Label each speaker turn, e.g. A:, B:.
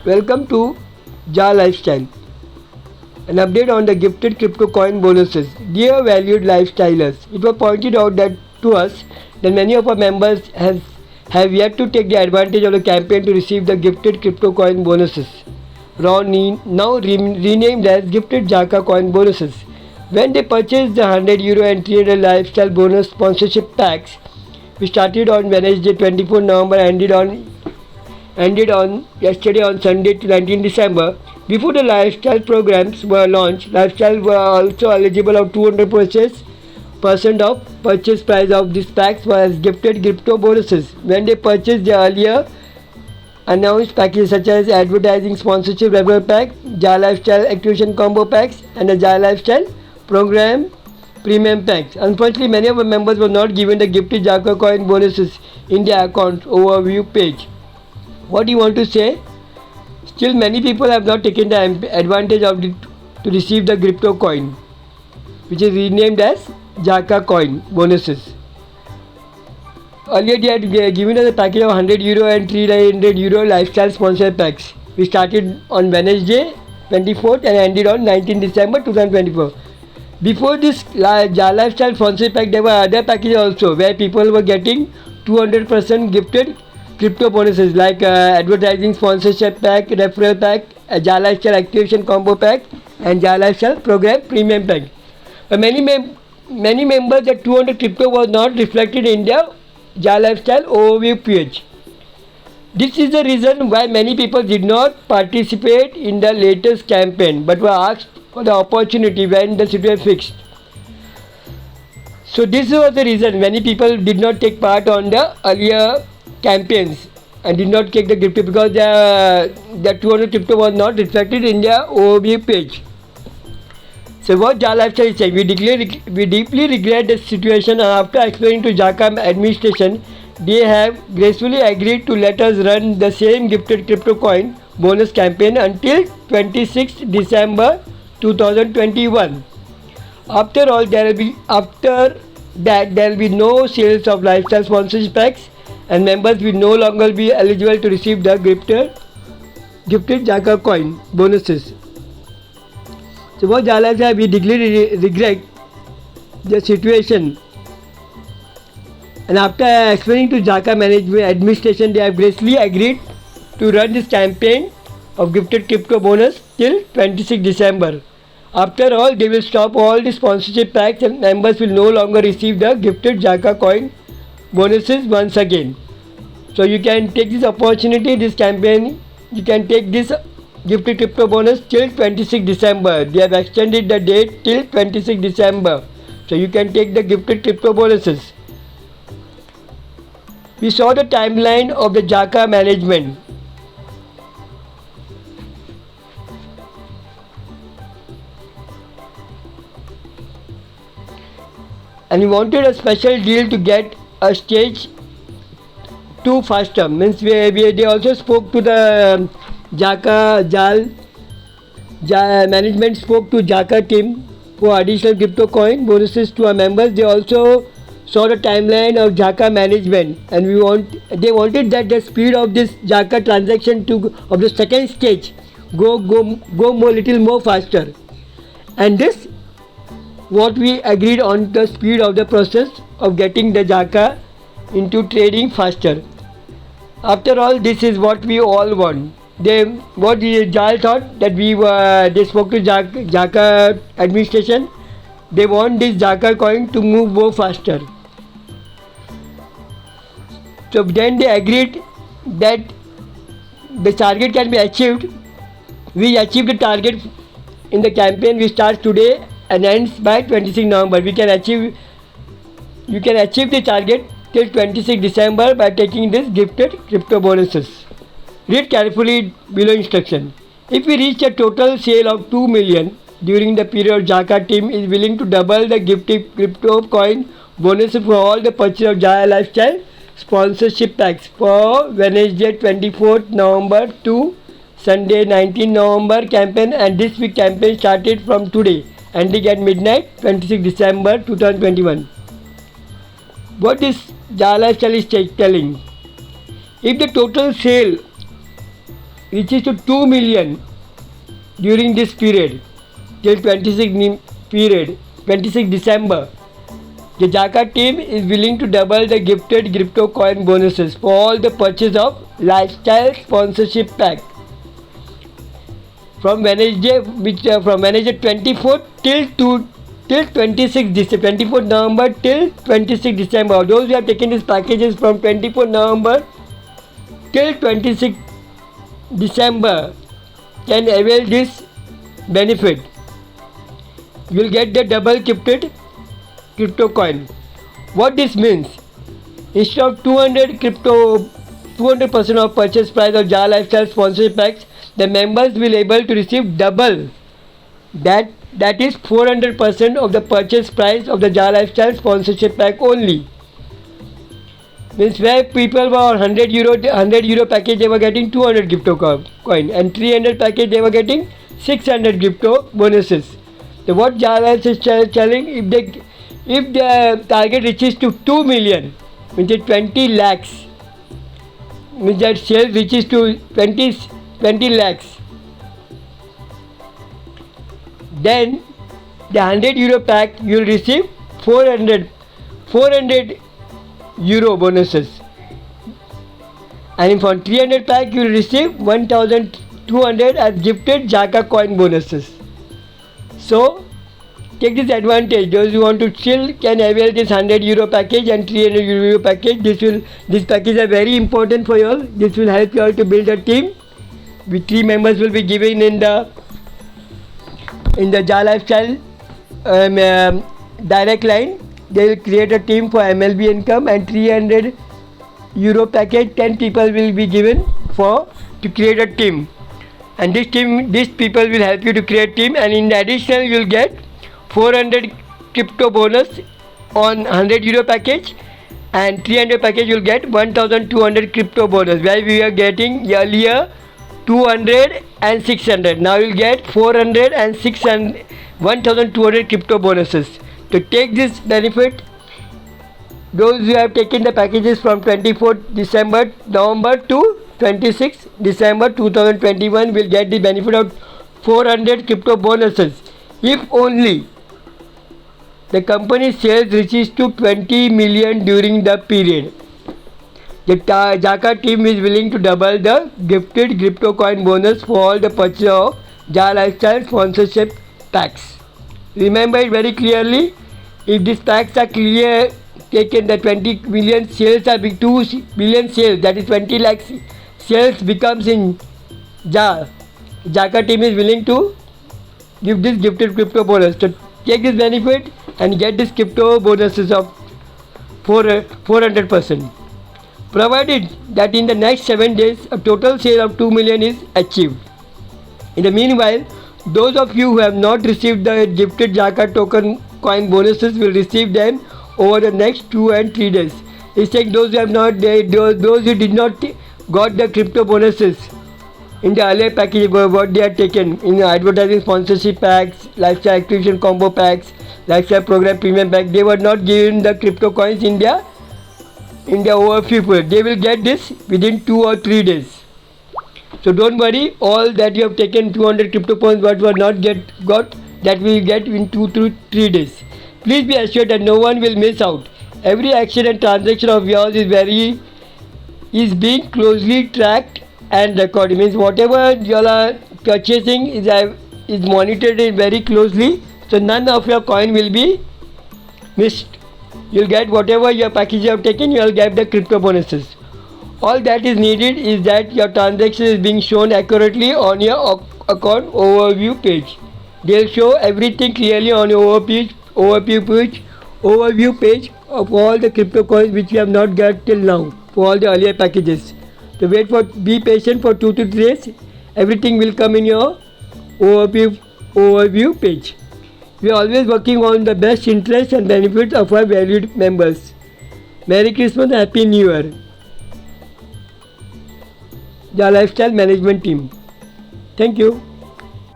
A: Welcome to Ja Lifestyle. An update on the gifted crypto coin bonuses. Dear valued lifestylers, it was pointed out that to us that many of our members have yet to take the advantage of the campaign to receive the gifted crypto coin bonuses. Now renamed as gifted Jaka coin bonuses. When they purchased the €100 and 300 lifestyle bonus sponsorship packs, we started on Wednesday 24 November, ended on yesterday on Sunday 19 December. Before the lifestyle programs were launched, lifestyle were also eligible of 200% of purchase price of these packs was gifted crypto bonuses. When they purchased the earlier announced packages such as advertising sponsorship referral pack, Ja Lifestyle activation combo packs and the Ja Lifestyle program premium packs. Unfortunately, many of our members were not given the gifted Jaka coin bonuses in their account overview page. What do you want to say? Still, many people have not taken the advantage of it to receive the crypto coin, which is renamed as Jaka coin bonuses. Earlier, they had given us a package of €100 and €300 lifestyle sponsor packs. We started on Wednesday 24th and ended on 19 December 2024. Before this Ja Lifestyle sponsor pack, there were other packages also where people were getting 200% gifted crypto bonuses like advertising sponsorship pack, referral pack, Ja Lifestyle activation combo pack and Ja Lifestyle program premium pack. But many members that 200 crypto was not reflected in their Ja Lifestyle overview page. This is the reason why many people did not participate in the latest campaign but were asked for the opportunity when the situation fixed. So this was the reason many people did not take part on the earlier campaigns and did not take the crypto because the 200 crypto was not reflected in their overview page. So what Ja Lifestyle is saying, we deeply regret the situation, and after explaining to Jaka administration, they have gracefully agreed to let us run the same gifted crypto coin bonus campaign until 26 December 2021. After that there will be no sales of lifestyle sponsorship packs and members will no longer be eligible to receive the gifted Jaka coin bonuses. So what Ja Lifestyle, we deeply regret the situation, and after explaining to Jaka management administration, they have gracefully agreed to run this campaign of gifted crypto bonus till 26 December. After all, they will stop all the sponsorship packs and members will no longer receive the gifted Jaka coin bonuses once again. So you can take this opportunity, this campaign, you can take this gifted crypto bonus till 26 December. They have extended the date till 26 December. So you can take the gifted crypto bonuses. We saw the timeline of the Jaka management. And we wanted a special deal to get a stage 2 faster. Means they also spoke to the management spoke to Jaka team for additional crypto coin bonuses to our members. They also saw the timeline of Jaka management, and they wanted that the speed of this Jaka transaction of the second stage go little more faster. And this what we agreed on, the speed of the process of getting the Jaka into trading faster. After all, this is what we all want. Jal thought that they spoke to Jaka administration. They want this Jaka coin to move more faster. So then they agreed that the target can be achieved. We achieved the target in the campaign. We start today and ends by 26 November. You can achieve the target till 26 December by taking this gifted crypto bonuses. Read carefully below instruction. If we reach a total sale of 2 million during the period, Jaka team is willing to double the gifted crypto coin bonuses for all the purchase of Ja Lifestyle sponsorship packs for Wednesday 24th November to Sunday 19 November campaign, and this week campaign started from today ending at midnight 26 December 2021. What is Ja Lifestyle is telling? If the total sale reaches to 2 million during this period till 26 December, the Jaka team is willing to double the gifted crypto coin bonuses for all the purchase of lifestyle sponsorship pack from Wednesday, from Wednesday 24th till 26 December, 24th November till 26 December. Those who have taken these packages from 24th November till 26 December can avail this benefit. You will get the double gifted crypto coin. What this means? Instead of 200% of purchase price of Jar Lifestyle sponsorship packs, the members will able to receive double. That is 400% of the purchase price of the Jar Lifestyle sponsorship pack only. Means where people were on 100 euro package, they were getting 200 crypto coin, and 300 package they were getting 600 crypto bonuses. So what Jar Lifestyle is telling, if the target reaches to 2 million, means 20 lakhs, means that sales reaches to 20 lakhs, then the 100 euro pack you will receive 400 euro bonuses, and for 300 pack you will receive 1200 as gifted Jaka coin bonuses. So take this advantage. Those who want to chill can avail this 100 euro package and 300 euro package. This package are very important for you all. This will help you all to build a team. With 3 members will be given in the Jar Lifestyle direct line. They will create a team for MLB income, and 300 euro package 10 people will be given to create a team. And these people will help you to create team, and in addition you will get 400 crypto bonus on 100 euro package, and 300 package you will get 1200 crypto bonus, where we are getting earlier 200 and 600. Now you will get 400 and 600, 1200 crypto bonuses. To take this benefit, those who have taken the packages from 24th November to 26 December 2021 will get the benefit of 400 crypto bonuses if only the company's sales reaches to 20 million during the period. The Jaka team is willing to double the gifted crypto coin bonus for all the purchase of Jar Lifestyle sponsorship packs. Remember it very clearly. If these packs are taken, the 20 million sales are 2 million sales, that is 20 lakhs sales becomes in Jar. Jaka team is willing to give this gifted crypto bonus. So take this benefit and get this crypto bonuses of 400%. Provided that in the next 7 days a total sale of 2 million is achieved. In the meanwhile, those of you who have not received the gifted Jaka token coin bonuses will receive them over the next 2 and 3 days. It's saying those who have not, those who did not got the crypto bonuses in the earlier package, what they had taken in advertising sponsorship packs, lifestyle activation combo packs, lifestyle program premium pack, they were not given the crypto coins in their overview period. They will get this within 2 or 3 days. So don't worry, all that you have taken 200 crypto coins but were not got, that we will get in 2 to 3 days. Please be assured that no one will miss out. Every action and transaction of yours is being closely tracked and recorded. Means whatever you are purchasing is monitored very closely, so none of your coin will be missed. You will get whatever your package you have taken, you will get the crypto bonuses. All that is needed is that your transaction is being shown accurately on your account overview page. They will show everything clearly on your overview page of all the crypto coins which you have not got till now for all the earlier packages. So be patient for 2 to 3 days. Everything will come in your overview page. We are always working on the best interests and benefits of our valued members. Merry Christmas, Happy New Year. The Lifestyle Management Team. Thank you.